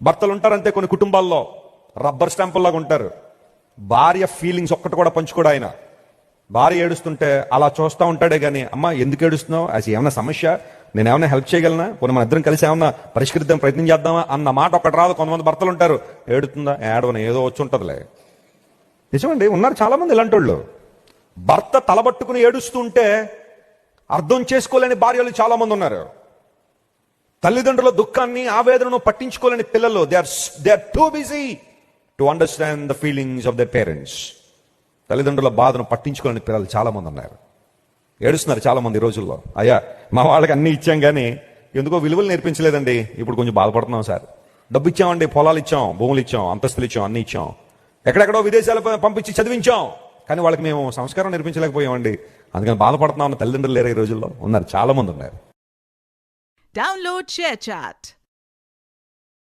భర్తలు ఉంటారంతే కొన్ని కుటుంబాల్లో రబ్బర్ స్టాంపుల్లాగా ఉంటారు. భార్య ఫీలింగ్స్ ఒక్కటి కూడా పంచుకోడు ఆయన. భార్య ఏడుస్తుంటే అలా చూస్తూ ఉంటాడే కానీ, అమ్మ ఎందుకు ఏడుస్తున్నావు, అది ఏమైనా సమస్య, నేను ఏమైనా హెల్ప్ చేయగలనా, పోనీ మన ఇద్దరం కలిసి ఏమన్నా పరిష్కరిద్దాం ప్రయత్నం చేద్దామా అన్న మాట ఒకటి రాదు. కొంతమంది భర్తలు ఉంటారు, ఏడుతుందా, ఏడవని ఏదో వచ్చి ఉంటుందిలే. నిజమండి, ఉన్నారు చాలా మంది ఇలాంటి వాళ్ళు. భర్త తలబట్టుకుని ఏడుస్తుంటే అర్థం చేసుకోలేని భార్యలు చాలా మంది ఉన్నారు. తల్లిదండ్రుల దుఃఖాన్ని ఆవేదనను పట్టించుకోలేని పిల్లలు. They are too busy to understand the feelings of their parents. తల్లిదండ్రుల బాధను పట్టించుకోలేని పిల్లలు చాలా మంది ఉన్నారు. ఏడుస్తున్నారు చాలా మంది ఈ రోజుల్లో. అయ్యా మా వాళ్ళకి అన్ని ఇచ్చాం కానీ ఎందుకో విలువలు నేర్పించలేదండి, ఇప్పుడు కొంచెం బాధపడుతున్నాం సార్. డబ్బు ఇచ్చామండి, పొలాలు ఇచ్చాం, భూములు ఇచ్చాం, అంతస్తులు ఇచ్చాం, అన్ని ఇచ్చాం, ఎక్కడెక్కడో విదేశాలు పంపించి చదివించాం, కానీ వాళ్ళకి మేము సంస్కారం నేర్పించలేకపోయామండి, అందుకని బాధపడుతున్నాం అన్న తల్లిదండ్రులు లేరు ఈ రోజుల్లో. ఉన్నారు, చాలా మంది ఉన్నారు. Download ShareChat.